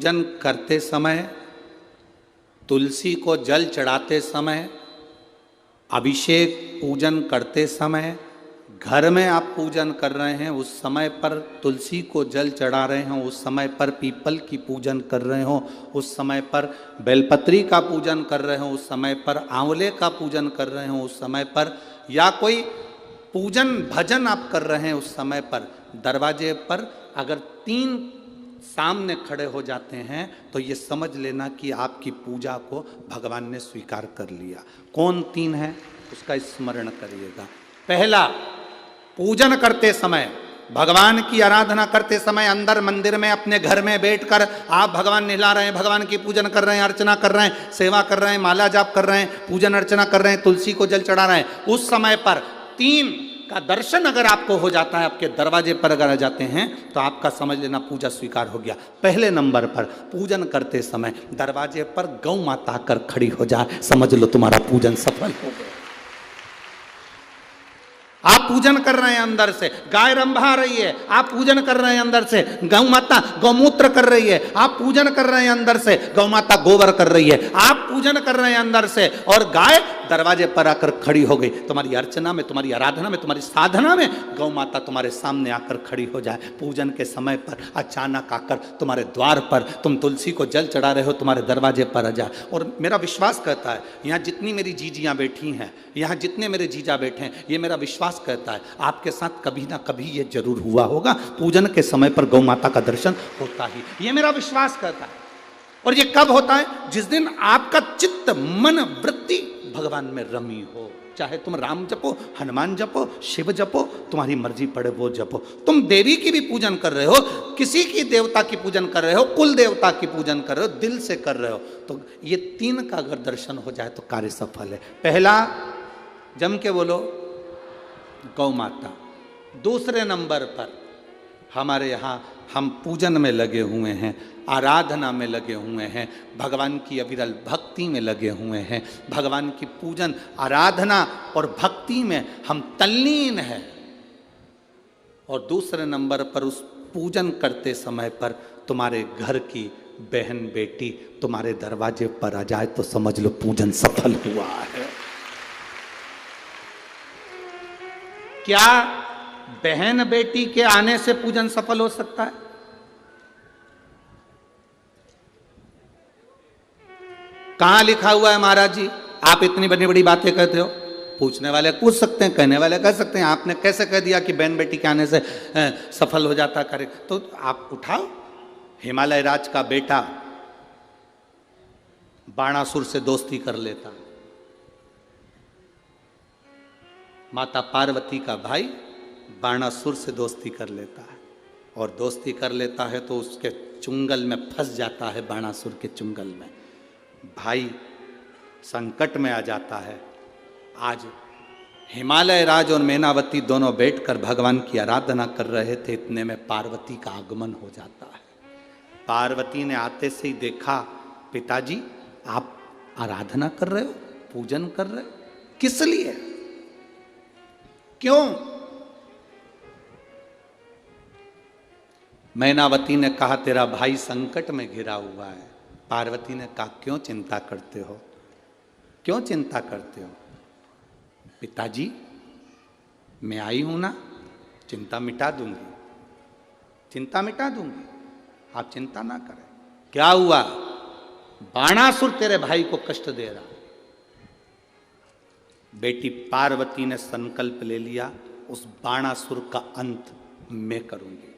पूजन करते समय, तुलसी को जल चढ़ाते समय, अभिषेक पूजन करते समय, घर में आप पूजन कर रहे हैं उस समय पर तुलसी को जल चढ़ा रहे हो, उस समय पर पीपल की पूजन कर रहे हो, उस समय पर बेलपत्री का पूजन कर रहे हो, उस समय पर आंवले का पूजन कर रहे हो, उस समय पर या कोई पूजन भजन आप कर रहे हैं उस समय पर दरवाजे पर अगर 3 सामने खड़े हो जाते हैं तो ये समझ लेना कि आपकी पूजा को भगवान ने स्वीकार कर लिया। कौन 3 है उसका स्मरण करिएगा। पहला, पूजन करते समय, भगवान की आराधना करते समय अंदर मंदिर में अपने घर में बैठकर आप भगवान निहला रहे हैं, भगवान की पूजन कर रहे हैं, अर्चना कर रहे हैं, सेवा कर रहे हैं, माला जाप कर रहे हैं, पूजन अर्चना कर रहे हैं, तुलसी को जल चढ़ा रहे हैं, उस समय पर 3 का दर्शन अगर आपको हो जाता है, आपके दरवाजे पर अगर आ जाते हैं तो आपका समझ लेना पूजा स्वीकार हो गया। पहले नंबर पर पूजन करते समय दरवाजे पर गौ माता आकर खड़ी हो जाए, समझ लो तुम्हारा पूजन सफल हो गया। आप पूजन कर रहे हैं अंदर से, गाय रंभा रही है, आप पूजन कर रहे हैं अंदर से, गौ माता गौमूत्र कर रही है, आप पूजन कर रहे हैं अंदर से, गौ माता गोबर कर रही है, आप पूजन कर रहे हैं अंदर से और गाय दरवाजे पर आकर खड़ी हो गई। तुम्हारी अर्चना में, तुम्हारी आराधना में, तुम्हारी साधना में गौ माता तुम्हारे सामने आकर खड़ी हो जाए। पूजन के समय पर अचानक आकर तुम्हारे द्वार पर, तुम तुलसी को जल चढ़ा रहे हो, तुम्हारे दरवाजे पर आ जाए। और मेरा विश्वास कहता है, यहाँ जितनी मेरी जीजियाँ बैठी हैं, यहाँ जितने मेरे जीजा बैठे हैं, ये मेरा विश्वास कहता है आपके साथ कभी ना कभी ये जरूर हुआ होगा, पूजन के समय पर गौ माता का दर्शन होता ही, ये मेरा विश्वास कहता है। और ये कब होता है? जिस दिन आपका चित्त, मन, वृत्ति भगवान में रमी हो। चाहे तुम राम जपो, हनुमान जपो, शिव जपो, तुम्हारी मर्जी पड़े वो जपो। तुम देवी की भी पूजन कर रहे हो, किसी की देवता की पूजन कर रहे हो, कुल देवता की पूजन कर रहे हो, दिल से कर रहे हो, तो ये 3 का अगर दर्शन हो जाए तो कार्य सफल है। पहला, जम के बोलो, गौ माता। दूसरे नंबर पर हमारे यहाँ हम पूजन में लगे हुए हैं, आराधना में लगे हुए हैं, भगवान की अविरल भक्ति में लगे हुए हैं, भगवान की पूजन, आराधना और भक्ति में हम तल्लीन हैं। और दूसरे नंबर पर उस पूजन करते समय पर तुम्हारे घर की बहन बेटी तुम्हारे दरवाजे पर आ जाए तो समझ लो पूजन सफल हुआ है। क्या बहन बेटी के आने से पूजन सफल हो सकता है? कहां लिखा हुआ है महाराज जी? आप इतनी बड़ी बड़ी बातें कहते हो। पूछने वाले पूछ सकते हैं, कहने वाले कह सकते हैं, आपने कैसे कह दिया कि बहन बेटी के आने से सफल हो जाता कार्य? तो आप उठाओ, हिमालय राज का बेटा बाणासुर से दोस्ती कर लेता, माता पार्वती का भाई बाणासुर से दोस्ती कर लेता है, और दोस्ती कर लेता है तो उसके चुंगल में फंस जाता है, बाणासुर के चुंगल में भाई संकट में आ जाता है। आज हिमालय राज और मैनावती दोनों बैठकर भगवान की आराधना कर रहे थे, इतने में पार्वती का आगमन हो जाता है। पार्वती ने आते से ही देखा, पिताजी आप आराधना कर रहे हो, पूजन कर रहे हो, किस लिए, क्यों? मैनावती ने कहा तेरा भाई संकट में घिरा हुआ है। पार्वती ने कहा क्यों चिंता करते हो, क्यों चिंता करते हो? पिताजी मैं आई हूं ना, चिंता मिटा दूंगी, चिंता मिटा दूंगी, आप चिंता ना करें। क्या हुआ? बाणासुर तेरे भाई को कष्ट दे रहा। बेटी पार्वती ने संकल्प ले लिया, उस बाणासुर का अंत मैं करूंगी।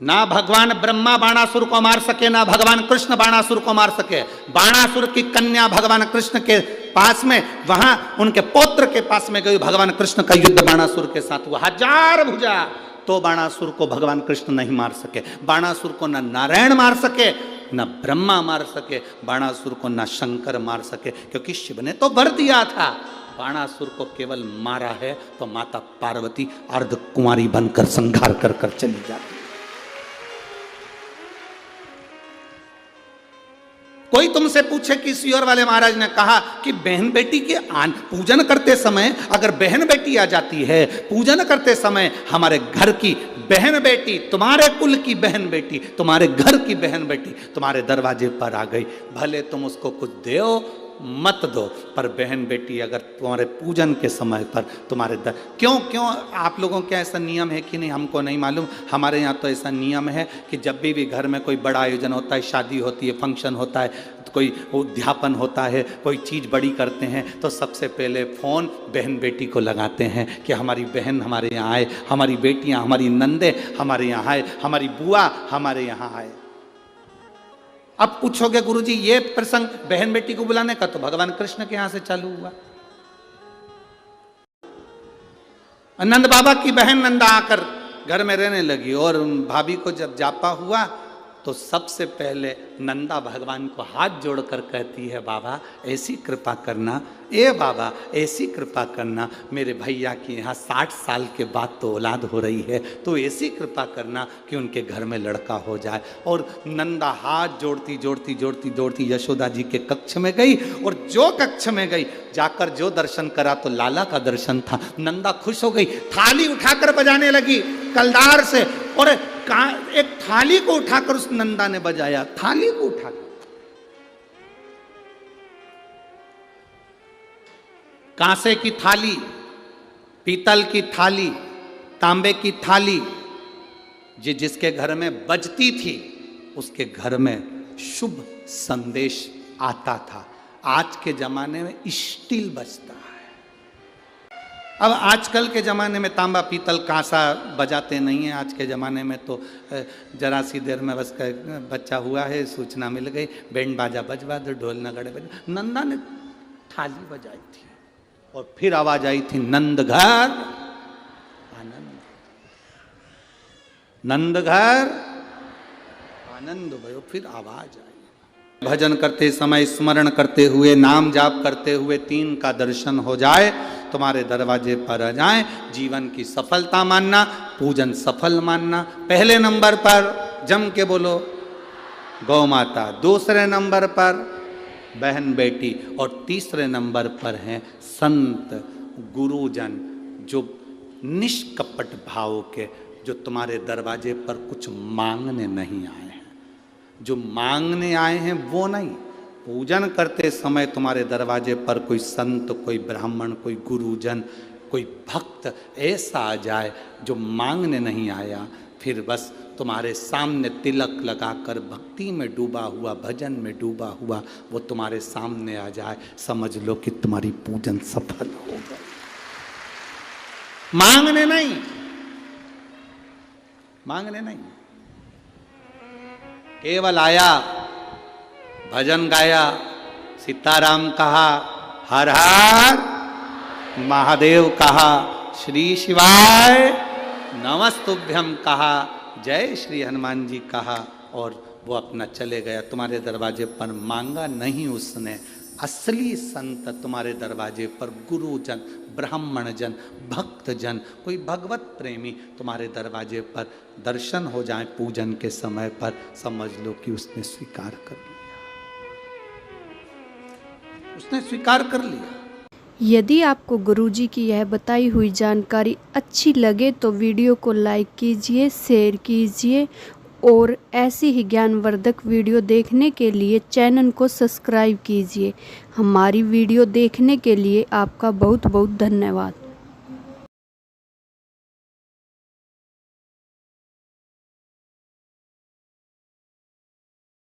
ना भगवान ब्रह्मा बाणासुर को मार सके, ना भगवान कृष्ण बाणासुर को मार सके। बाणासुर की कन्या भगवान कृष्ण के पास में, वहां उनके पौत्र के पास में गई, भगवान कृष्ण का युद्ध बाणासुर के साथ हुआ, 1000 भुजा, तो बाणासुर को भगवान कृष्ण नहीं मार सके। बाणासुर को न नारायण मार सके, न ब्रह्मा मार सके, बाणासुर को न शंकर मार सके, क्योंकि शिव ने तो वर दिया था। बाणासुर को केवल मारा है तो माता पार्वती अर्ध कुंवारी बनकर संहार कर कर चली जाती। कोई तुमसे पूछे कि सियोर वाले महाराज ने कहा कि बहन बेटी के पूजन करते समय अगर बहन बेटी आ जाती है, पूजन करते समय हमारे घर की बहन बेटी, तुम्हारे कुल की बहन बेटी, तुम्हारे घर की बहन बेटी तुम्हारे दरवाजे पर आ गई, भले तुम उसको कुछ दो मत दो, पर बहन बेटी अगर तुम्हारे पूजन के समय पर तुम्हारे क्यों आप लोगों के ऐसा नियम है कि नहीं हमको नहीं मालूम। हमारे यहाँ तो ऐसा नियम है कि जब भी घर में कोई बड़ा आयोजन होता है, शादी होती है, फंक्शन होता है, कोई उद्यापन होता है, कोई चीज़ बड़ी करते हैं, तो सबसे पहले फ़ोन बहन बेटी को लगाते हैं कि हमारी बहन हमारे यहाँ आए, हमारी बेटियाँ, हमारी नंदे हमारे यहाँ आए, हमारी बुआ हमारे यहाँ आए। अब पूछोगे गुरुजी ये प्रसंग बहन बेटी को बुलाने का तो भगवान कृष्ण के यहां से चालू हुआ। नंद बाबा की बहन नंदा आकर घर में रहने लगी और भाभी को जब जापा हुआ तो सबसे पहले नंदा भगवान को हाथ जोड़कर कहती है, बाबा ऐसी कृपा करना, ए बाबा ऐसी कृपा करना, मेरे भैया की यहाँ 60 साल के बाद तो औलाद हो रही है, तो ऐसी कृपा करना कि उनके घर में लड़का हो जाए। और नंदा हाथ जोड़ती जोड़ती जोड़ती जोड़ती यशोदा जी के कक्ष में गई, और जो कक्ष में गई जाकर जो दर्शन करा तो लाला का दर्शन था। नंदा खुश हो गई, थाली उठाकर बजाने लगी कलदार से, और एक थाली को उठाकर उस नंदा ने बजाया, थाली को उठाकर। कांसे की थाली, पीतल की थाली, तांबे की थाली, जिसके घर में बजती थी उसके घर में शुभ संदेश आता था। आज के जमाने में स्टील बजता है। अब आजकल के ज़माने में तांबा पीतल कांसा बजाते नहीं हैं। आज के ज़माने में तो जरा सी देर में बस बच्चा हुआ है, सूचना मिल गई, बैंड बाजा बजवा दो, ढोल नगाड़े बजा। नंदा ने थाली बजाई थी और फिर आवाज आई थी, नंद घर आनंद, नंद घर आनंद भयो। फिर आवाज आई। भजन करते समय स्मरण करते हुए, नाम जाप करते हुए 3 का दर्शन हो जाए, तुम्हारे दरवाजे पर आ जाए, जीवन की सफलता मानना, पूजन सफल मानना। पहले नंबर पर जम के बोलो गौ माता, दूसरे नंबर पर बहन बेटी, और तीसरे नंबर पर हैं संत गुरुजन, जो निष्कपट भाव के, जो तुम्हारे दरवाजे पर कुछ मांगने नहीं आए हैं। जो मांगने आए हैं वो नहीं, पूजन करते समय तुम्हारे दरवाजे पर कोई संत, कोई ब्राह्मण, कोई गुरुजन, कोई भक्त ऐसा आ जाए जो मांगने नहीं आया, फिर बस तुम्हारे सामने तिलक लगाकर भक्ति में डूबा हुआ, भजन में डूबा हुआ वो तुम्हारे सामने आ जाए, समझ लो कि तुम्हारी पूजन सफल हो गई। मांगने नहीं, मांगने नहीं, केवल आया, भजन गाया, सीताराम कहा, हर हर महादेव कहा, श्री शिवाय नमस्तुभ्यम कहा, जय श्री हनुमान जी कहा, और वो अपना चले गया। तुम्हारे दरवाजे पर मांगा नहीं उसने। असली संत तुम्हारे दरवाजे पर गुरुजन, ब्राह्मण जन, भक्त जन, कोई भगवत प्रेमी तुम्हारे दरवाजे पर दर्शन हो जाए पूजन के समय पर, समझ लो कि उसने स्वीकार कर लिया, उसने स्वीकार कर लिया। यदि आपको गुरुजी की यह बताई हुई जानकारी अच्छी लगे तो वीडियो को लाइक कीजिए, शेयर कीजिए, और ऐसी ही ज्ञानवर्धक वीडियो देखने के लिए चैनल को सब्सक्राइब कीजिए। हमारी वीडियो देखने के लिए आपका बहुत बहुत धन्यवाद।